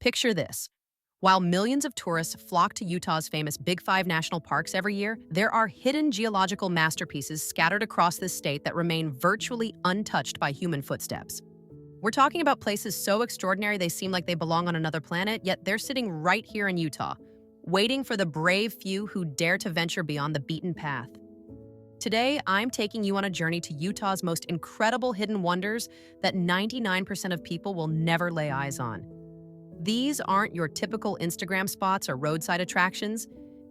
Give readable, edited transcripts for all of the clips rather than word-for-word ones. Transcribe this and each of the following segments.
Picture this. While millions of tourists flock to Utah's famous Big Five national parks every year, there are hidden geological masterpieces scattered across this state that remain virtually untouched by human footsteps. We're talking about places so extraordinary they seem like they belong on another planet, yet they're sitting right here in Utah, waiting for the brave few who dare to venture beyond the beaten path. Today, I'm taking you on a journey to Utah's most incredible hidden wonders that 99% of people will never lay eyes on. These aren't your typical Instagram spots or roadside attractions.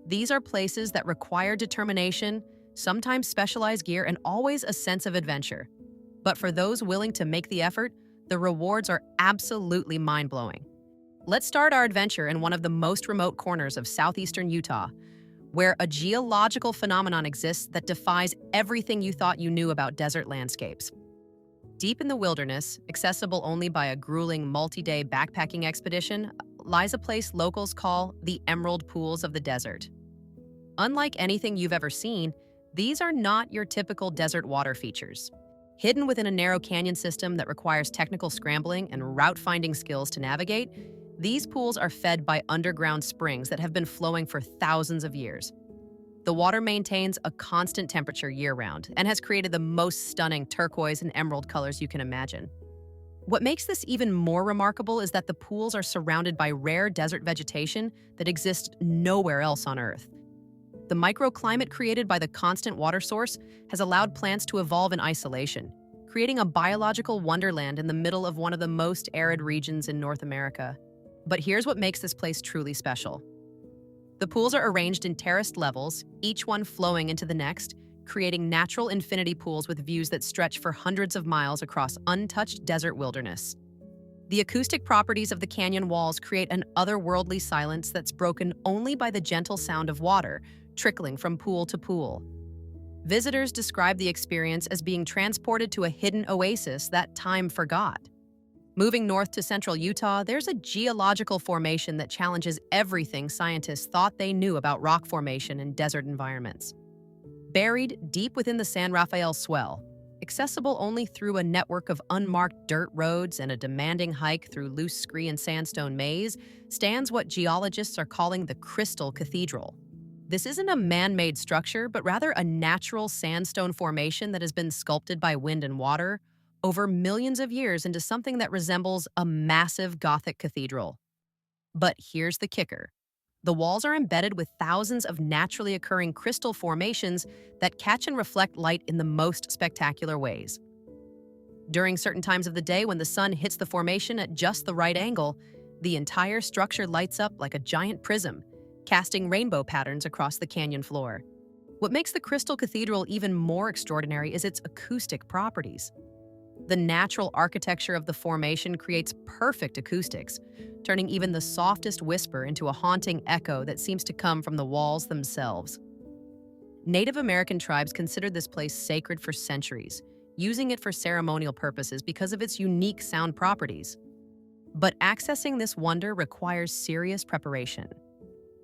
These are places that require determination, sometimes specialized gear, and always a sense of adventure. But for those willing to make the effort, the rewards are absolutely mind-blowing. Let's start our adventure in one of the most remote corners of southeastern Utah, where a geological phenomenon exists that defies everything you thought you knew about desert landscapes. Deep in the wilderness, accessible only by a grueling multi-day backpacking expedition, lies a place locals call the Emerald Pools of the Desert. Unlike anything you've ever seen, these are not your typical desert water features. Hidden within a narrow canyon system that requires technical scrambling and route-finding skills to navigate, these pools are fed by underground springs that have been flowing for thousands of years. The water maintains a constant temperature year-round and has created the most stunning turquoise and emerald colors you can imagine. What makes this even more remarkable is that the pools are surrounded by rare desert vegetation that exists nowhere else on Earth. The microclimate created by the constant water source has allowed plants to evolve in isolation, creating a biological wonderland in the middle of one of the most arid regions in North America. But here's what makes this place truly special. The pools are arranged in terraced levels, each one flowing into the next, creating natural infinity pools with views that stretch for hundreds of miles across untouched desert wilderness. The acoustic properties of the canyon walls create an otherworldly silence that's broken only by the gentle sound of water trickling from pool to pool. Visitors describe the experience as being transported to a hidden oasis that time forgot. Moving north to central Utah, there's a geological formation that challenges everything scientists thought they knew about rock formation in desert environments. Buried deep within the San Rafael Swell, accessible only through a network of unmarked dirt roads and a demanding hike through loose scree and sandstone maze, stands what geologists are calling the Crystal Cathedral. This isn't a man-made structure, but rather a natural sandstone formation that has been sculpted by wind and water over millions of years into something that resembles a massive Gothic cathedral. But here's the kicker. The walls are embedded with thousands of naturally occurring crystal formations that catch and reflect light in the most spectacular ways. During certain times of the day when the sun hits the formation at just the right angle, the entire structure lights up like a giant prism, casting rainbow patterns across the canyon floor. What makes the Crystal Cathedral even more extraordinary is its acoustic properties. The natural architecture of the formation creates perfect acoustics, turning even the softest whisper into a haunting echo that seems to come from the walls themselves. Native American tribes considered this place sacred for centuries, using it for ceremonial purposes because of its unique sound properties. But accessing this wonder requires serious preparation.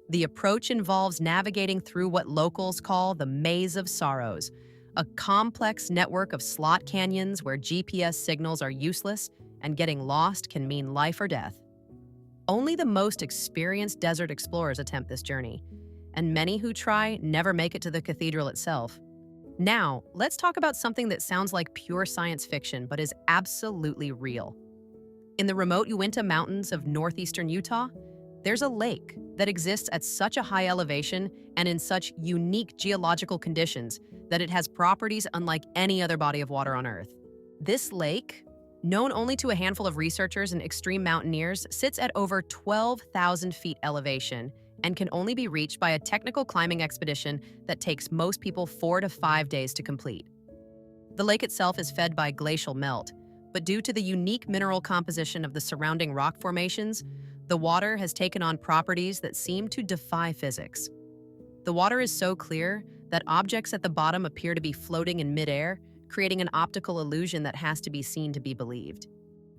The approach involves navigating through what locals call the Maze of Sorrows, a complex network of slot canyons where GPS signals are useless and getting lost can mean life or death. Only the most experienced desert explorers attempt this journey, and many who try never make it to the cathedral itself. Now, let's talk about something that sounds like pure science fiction but is absolutely real. In the remote Uinta Mountains of northeastern Utah, there's a lake that exists at such a high elevation and in such unique geological conditions that it has properties unlike any other body of water on Earth. This lake, known only to a handful of researchers and extreme mountaineers, sits at over 12,000 feet elevation and can only be reached by a technical climbing expedition that takes most people 4 to 5 days to complete. The lake itself is fed by glacial melt, but due to the unique mineral composition of the surrounding rock formations, the water has taken on properties that seem to defy physics. The water is so clear that objects at the bottom appear to be floating in midair, creating an optical illusion that has to be seen to be believed.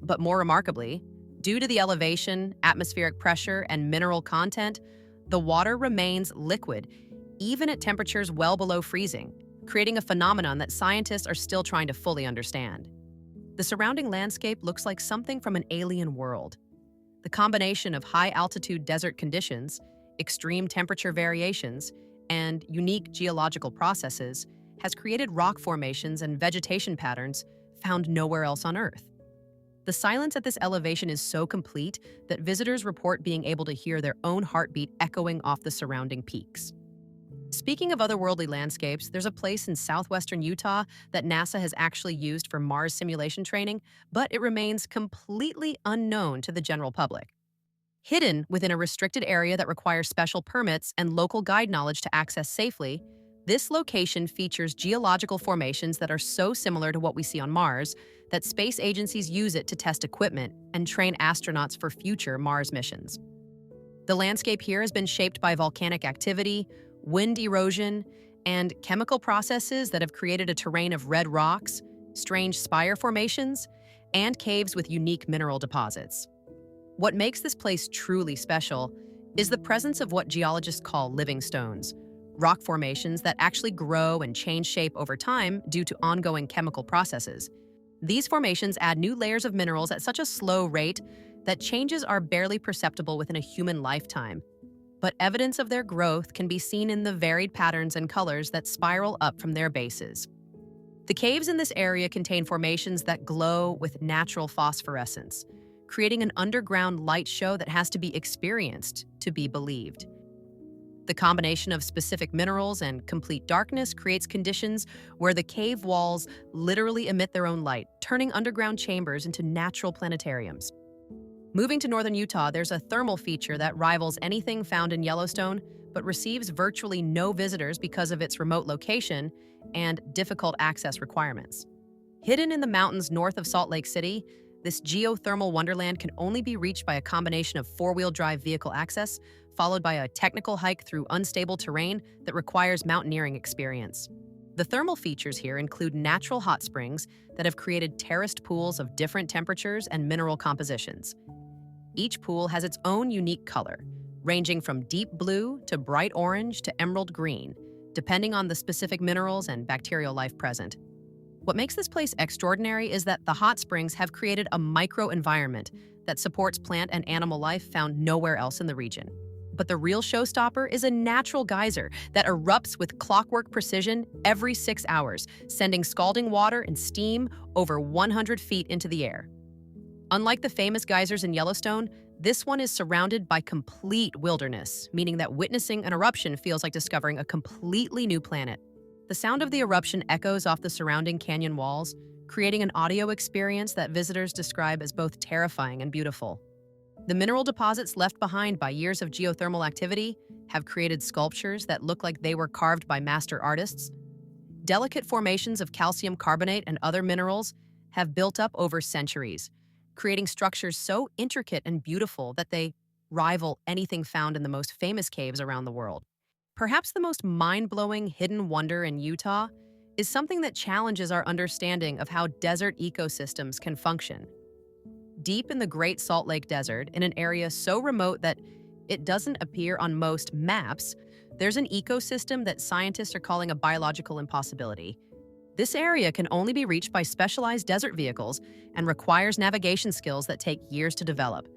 But more remarkably, due to the elevation, atmospheric pressure, and mineral content, the water remains liquid, even at temperatures well below freezing, creating a phenomenon that scientists are still trying to fully understand. The surrounding landscape looks like something from an alien world. The combination of high-altitude desert conditions, extreme temperature variations, and unique geological processes has created rock formations and vegetation patterns found nowhere else on Earth. The silence at this elevation is so complete that visitors report being able to hear their own heartbeat echoing off the surrounding peaks. Speaking of otherworldly landscapes, there's a place in southwestern Utah that NASA has actually used for Mars simulation training, but it remains completely unknown to the general public. Hidden within a restricted area that requires special permits and local guide knowledge to access safely, this location features geological formations that are so similar to what we see on Mars that space agencies use it to test equipment and train astronauts for future Mars missions. The landscape here has been shaped by volcanic activity, wind erosion, and chemical processes that have created a terrain of red rocks, strange spire formations, and caves with unique mineral deposits. What makes this place truly special is the presence of what geologists call living stones, rock formations that actually grow and change shape over time due to ongoing chemical processes. These formations add new layers of minerals at such a slow rate that changes are barely perceptible within a human lifetime. But evidence of their growth can be seen in the varied patterns and colors that spiral up from their bases. The caves in this area contain formations that glow with natural phosphorescence, creating an underground light show that has to be experienced to be believed. The combination of specific minerals and complete darkness creates conditions where the cave walls literally emit their own light, turning underground chambers into natural planetariums. Moving to northern Utah, there's a thermal feature that rivals anything found in Yellowstone, but receives virtually no visitors because of its remote location and difficult access requirements. Hidden in the mountains north of Salt Lake City, this geothermal wonderland can only be reached by a combination of four-wheel drive vehicle access, followed by a technical hike through unstable terrain that requires mountaineering experience. The thermal features here include natural hot springs that have created terraced pools of different temperatures and mineral compositions. Each pool has its own unique color, ranging from deep blue to bright orange to emerald green, depending on the specific minerals and bacterial life present. What makes this place extraordinary is that the hot springs have created a microenvironment that supports plant and animal life found nowhere else in the region. But the real showstopper is a natural geyser that erupts with clockwork precision every 6 hours, sending scalding water and steam over 100 feet into the air. Unlike the famous geysers in Yellowstone, this one is surrounded by complete wilderness, meaning that witnessing an eruption feels like discovering a completely new planet. The sound of the eruption echoes off the surrounding canyon walls, creating an audio experience that visitors describe as both terrifying and beautiful. The mineral deposits left behind by years of geothermal activity have created sculptures that look like they were carved by master artists. Delicate formations of calcium carbonate and other minerals have built up over centuries, creating structures so intricate and beautiful that they rival anything found in the most famous caves around the world. Perhaps the most mind-blowing hidden wonder in Utah is something that challenges our understanding of how desert ecosystems can function. Deep in the Great Salt Lake Desert, in an area so remote that it doesn't appear on most maps, there's an ecosystem that scientists are calling a biological impossibility. This area can only be reached by specialized desert vehicles and requires navigation skills that take years to develop,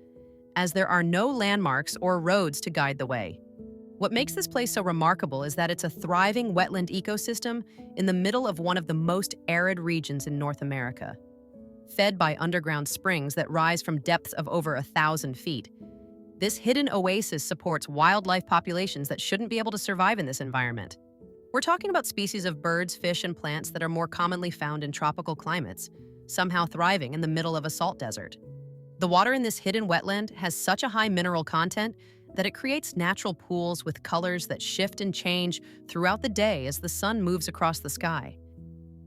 as there are no landmarks or roads to guide the way. What makes this place so remarkable is that it's a thriving wetland ecosystem in the middle of one of the most arid regions in North America. Fed by underground springs that rise from depths of over 1,000 feet, this hidden oasis supports wildlife populations that shouldn't be able to survive in this environment. We're talking about species of birds, fish, and plants that are more commonly found in tropical climates, somehow thriving in the middle of a salt desert. The water in this hidden wetland has such a high mineral content that it creates natural pools with colors that shift and change throughout the day as the sun moves across the sky.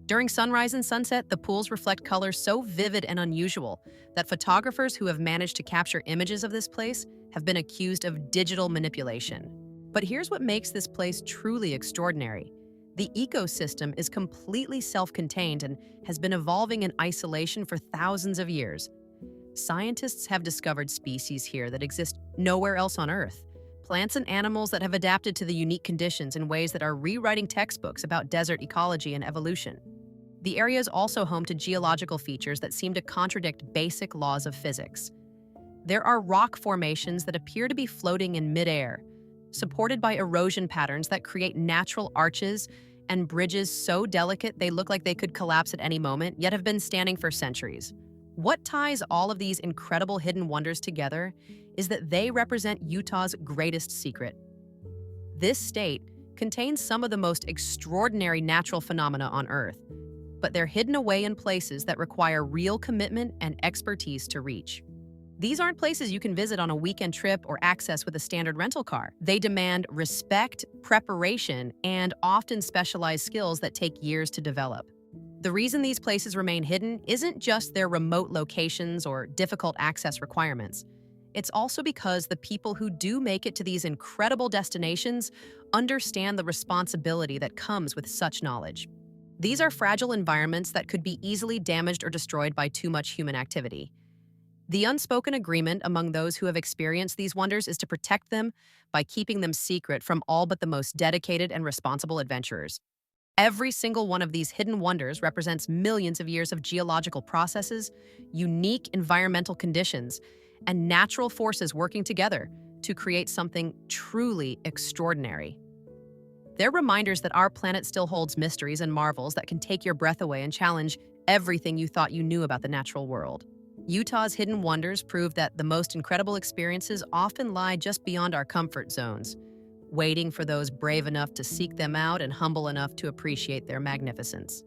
During sunrise and sunset, the pools reflect colors so vivid and unusual that photographers who have managed to capture images of this place have been accused of digital manipulation. But here's what makes this place truly extraordinary. The ecosystem is completely self-contained and has been evolving in isolation for thousands of years. Scientists have discovered species here that exist nowhere else on Earth. Plants and animals that have adapted to the unique conditions in ways that are rewriting textbooks about desert ecology and evolution. The area is also home to geological features that seem to contradict basic laws of physics. There are rock formations that appear to be floating in midair, supported by erosion patterns that create natural arches and bridges so delicate they look like they could collapse at any moment, yet have been standing for centuries. What ties all of these incredible hidden wonders together is that they represent Utah's greatest secret. This state contains some of the most extraordinary natural phenomena on Earth, but they're hidden away in places that require real commitment and expertise to reach. These aren't places you can visit on a weekend trip or access with a standard rental car. They demand respect, preparation, and often specialized skills that take years to develop. The reason these places remain hidden isn't just their remote locations or difficult access requirements. It's also because the people who do make it to these incredible destinations understand the responsibility that comes with such knowledge. These are fragile environments that could be easily damaged or destroyed by too much human activity. The unspoken agreement among those who have experienced these wonders is to protect them by keeping them secret from all but the most dedicated and responsible adventurers. Every single one of these hidden wonders represents millions of years of geological processes, unique environmental conditions, and natural forces working together to create something truly extraordinary. They're reminders that our planet still holds mysteries and marvels that can take your breath away and challenge everything you thought you knew about the natural world. Utah's hidden wonders prove that the most incredible experiences often lie just beyond our comfort zones, waiting for those brave enough to seek them out and humble enough to appreciate their magnificence.